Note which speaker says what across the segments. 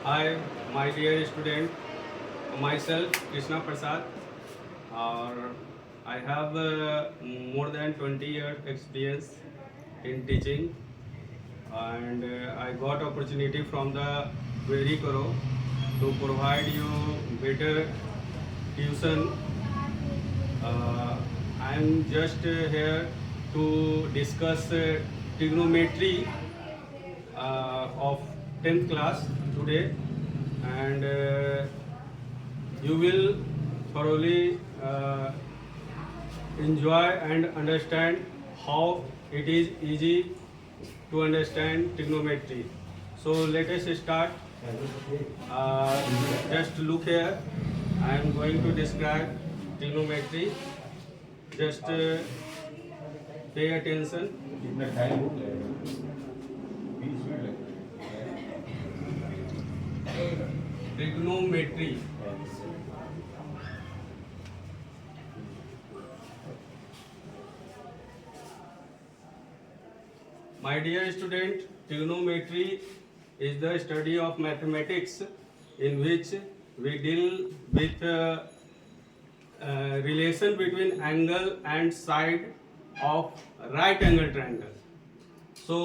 Speaker 1: Hi, my dear student. Myself, Krishna Prasad, or I have more than 20 years experience in teaching, and I got opportunity from the Very Karo to provide you better tuition. I am just here to discuss trigonometry of 10th class today, and you will thoroughly enjoy and understand how it is easy to understand trigonometry. So let us start. Uh, just look here. I am going to describe trigonometry. Just pay attention.
Speaker 2: कितना time हो गया 20 minute
Speaker 1: Trigonometry. My dear student, trigonometry is the study of mathematics in which we deal with relation between angle and side of right angle triangle. So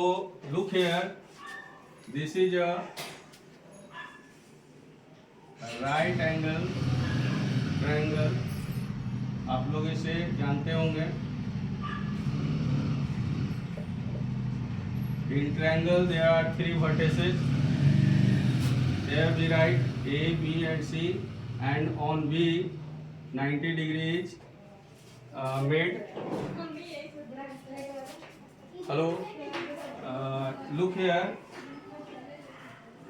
Speaker 1: look here, this is a right angle triangle. आप लोग इसे जानते होंगे. In triangle there are three vertices. There we write A, B and C, and on B 90 degrees made. Hello. Look here.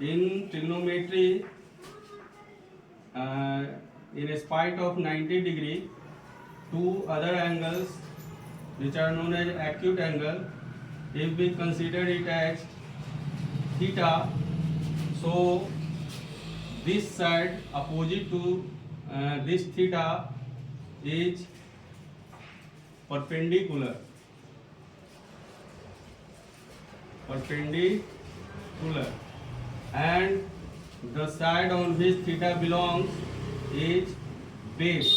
Speaker 1: In trigonometry, in spite of 90 degree, two other angles which are known as acute angle, if we consider it as theta, so this side opposite to this theta is perpendicular. And the side on which theta belongs is base.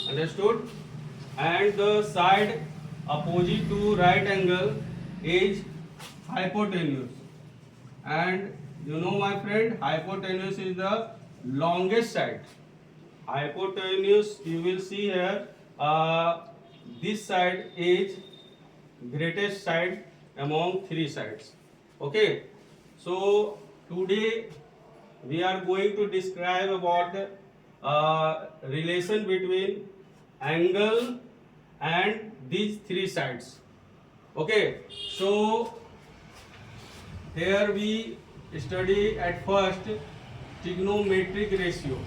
Speaker 1: Understood? And the side opposite to right angle is hypotenuse. And you know, my friend, hypotenuse is the longest side. Hypotenuse, you will see here, this side is greatest side among three sides. Okay, so today we are going to describe about the relation between angle and these three sides. Okay, so here we study at first trigonometric ratio.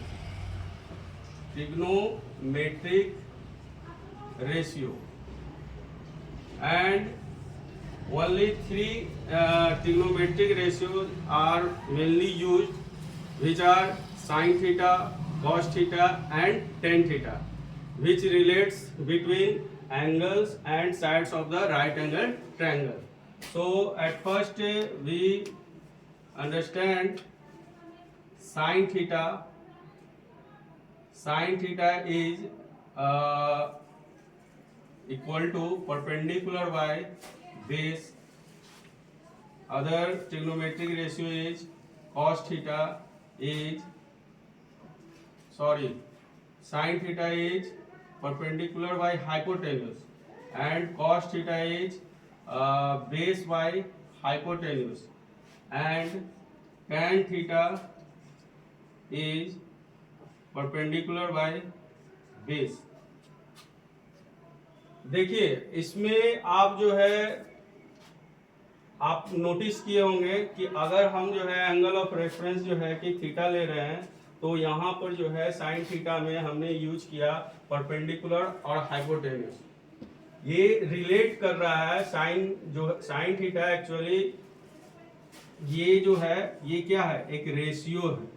Speaker 1: And only three trigonometric ratios are mainly used, which are sin theta, cos theta and tan theta, which relates between angles and sides of the right angle triangle. So at first we understand sin theta. Sin theta is equal to perpendicular by base. Other trigonometric ratio is sin theta is perpendicular by hypotenuse, and cos theta is base by hypotenuse, and tan theta is perpendicular by base. देखिए, इसमें आप जो है आप notice किए होंगे कि अगर हम जो है एंगल ऑफ रेफरेंस जो है कि थीटा ले रहे हैं, तो यहाँ पर जो है साइन थीटा में हमने यूज किया परपेंडिकुलर और हाइपोटेन्यूस. ये रिलेट कर रहा है साइन थीटा एक्चुअली ये जो है ये क्या है, एक रेशियो है.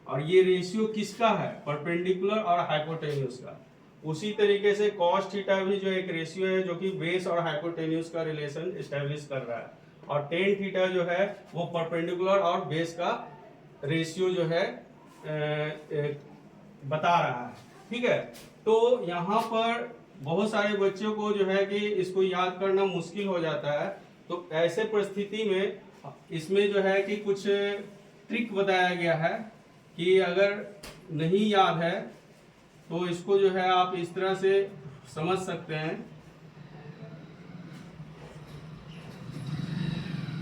Speaker 1: और ये रेशियो किसका है, परपेंडिकुलर और हाइपोटेन्यूस का. उसी तरीके से cos थीटा भी जो एक रेशियो है जो कि बेस और हाइपोटेन्यूस का रिलेशन एस्टेब्लिश कर रहा है. और tan थीटा जो है वो परपेंडिकुलर और बेस का रेशियो जो है बता रहा है। ठीक है, तो यहाँ पर बहुत सारे बच्चों को जो है कि इसको याद करना मुश्किल हो जाता है। तो ऐसे परिस्थिति में इसमें जो है कि कुछ ट्रिक बताया गया है कि अगर नहीं याद है तो इसको जो है आप इस तरह से समझ सकते हैं।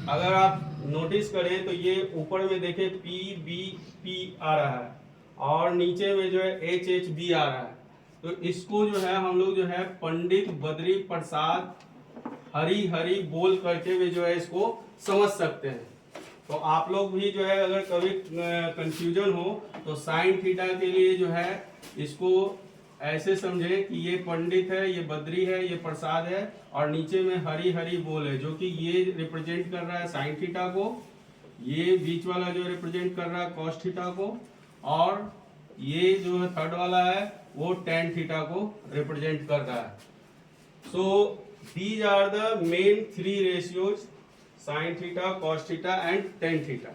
Speaker 1: अगर आप नोटिस करें तो ये ऊपर में देखें PBP आ रहा है और नीचे में जो है HHB आ रहा है। तो इसको जो है हम लोग जो है पंडित बद्री प्रसाद हरी हरी बोल करके भी जो है इसको समझ सकते हैं। तो आप लोग भी जो है अगर कभी कंफ्यूजन हो तो साइन थीटा के लिए जो है इसको ऐसे समझे कि ये पंडित है, ये बद्री है, ये प्रसाद है और नीचे में हरी हरी बोल है, जो कि ये रिप्रेजेंट कर रहा है साइन थीटा को, ये बीच वाला जो रिप्रेजेंट कर रहा है कॉस थीटा को, और ये जो थर्ड वाला है वो टेन थीटा को रिप्रेजेंट कर रहा है। So these are the main three ratios, sin theta, cos theta and tan theta,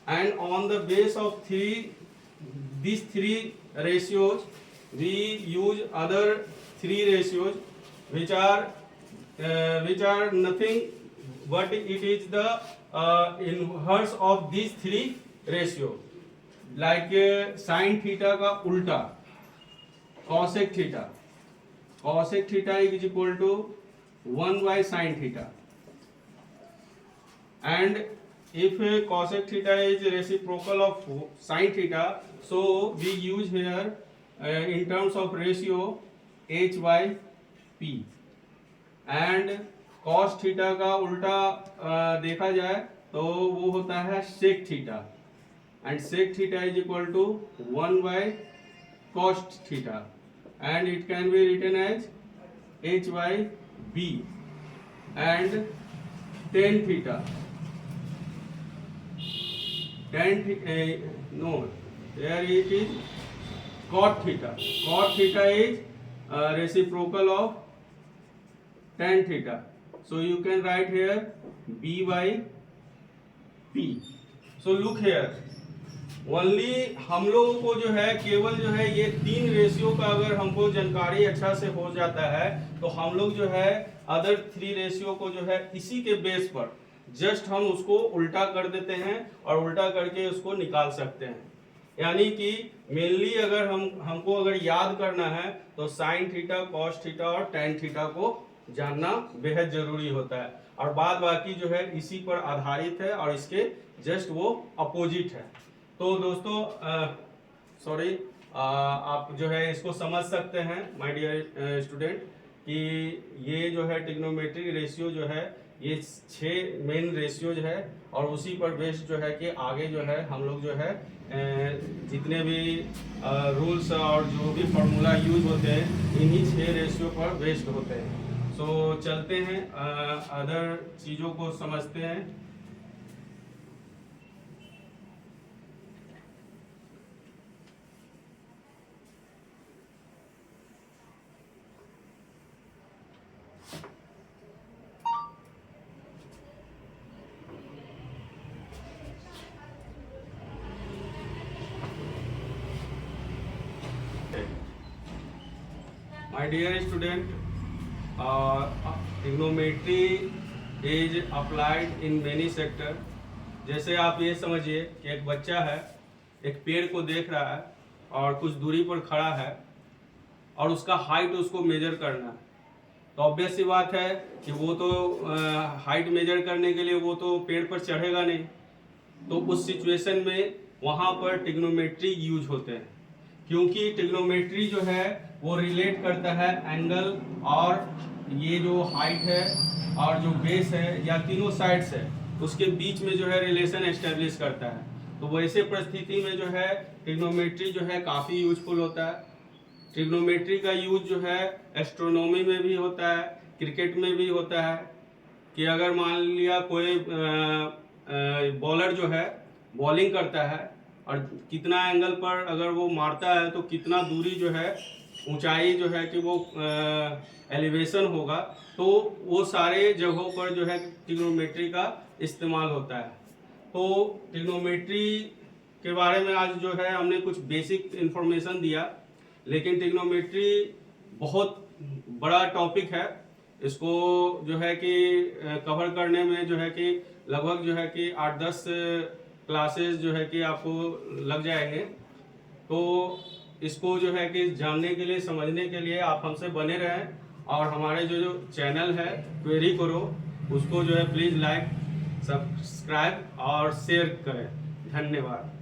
Speaker 1: and on the base of these three ratios we use other three ratios which are nothing but it is the inverse of these three ratios, like sin theta का उल्टा cosec theta, cosec theta is equal to 1 by sin theta, and if cosec theta is reciprocal of sin theta, so we use here in terms of ratio h by p, and cos theta का उल्टा देखा जाए तो वो होता है sec theta, and sec theta is equal to 1 by cos theta, and it can be written as h by b, and tan theta, no, there it is cot theta. Cot theta is reciprocal of tan theta. So you can write here b by p. So look here. Only हम लोगों को जो है केवल जो है ये तीन रेशियो का अगर हमको जानकारी अच्छा से हो जाता है तो हम लोग जो है अदर थ्री रेशियो को जो है इसी के बेस पर जस्ट हम उसको उल्टा कर देते हैं और उल्टा करके उसको निकाल सकते हैं। यानी कि मेनली अगर हमको अगर याद करना है तो साइन थीटा, कॉस थीटा और टैन थीटा को जानना बेहद जरूरी होता है, और बाद बाकी जो है इसी पर आधारित है और इसके जस्ट वो अपोजिट है। तो दोस्तों सॉरी आप जो है इसको समझ सकते हैं माय डियर स्टूडेंट कि ये जो है ट्रिग्नोमेट्रिक रेशियो जो है ये 6 मेन रेशियोज है, और उसी पर बेस्ड जो है कि आगे जो है हम लोग जो है जितने भी रूल्स और जो भी फार्मूला यूज होते हैं इन्हीं 6 रेशियो पर बेस्ड होते हैं। सो चलते हैं अदर चीज़ों को समझते हैं। My dear student, trigonometry is applied in many sector। जैसे आप ये समझिए कि एक बच्चा है, एक पेड़ को देख रहा है और कुछ दूरी पर खड़ा है और उसका हाइट उसको मेजर करना है। तो ऑब्वियस सी बात है कि वो तो हाइट मेजर करने के लिए वो तो पेड़ पर चढ़ेगा नहीं, तो उस सिचुएशन में वहाँ पर ट्रिग्नोमेट्री यूज होते हैं, क्योंकि ट्रिग्नोमेट्री जो है वो रिलेट करता है एंगल और ये जो हाइट है और जो बेस है या तीनों साइड्स है उसके बीच में जो है रिलेशन एस्टेब्लिश करता है। तो वैसे परिस्थिति में जो है ट्रिग्नोमेट्री जो है काफ़ी यूजफुल होता है। ट्रिग्नोमेट्री का यूज जो है एस्ट्रोनॉमी में भी होता है, क्रिकेट में भी होता है कि अगर मान लिया कोई बॉलर जो है बॉलिंग करता है और कितना एंगल पर अगर वो मारता है तो कितना दूरी जो है ऊंचाई जो है कि वो एलिवेशन होगा, तो वो सारे जगहों पर जो है ट्रिग्नोमेट्री का इस्तेमाल होता है। तो ट्रिग्नोमेट्री के बारे में आज जो है हमने कुछ बेसिक इन्फॉर्मेशन दिया, लेकिन ट्रिग्नोमेट्री बहुत बड़ा टॉपिक है। इसको जो है कि कवर करने में जो है कि लगभग जो है कि 8-10 क्लासेस जो है कि आपको लग जाएंगे। तो इसको जो है कि जानने के लिए, समझने के लिए आप हमसे बने रहें, और हमारे जो चैनल है क्वेरी करो उसको जो है प्लीज़ लाइक, सब्सक्राइब और शेयर करें। धन्यवाद।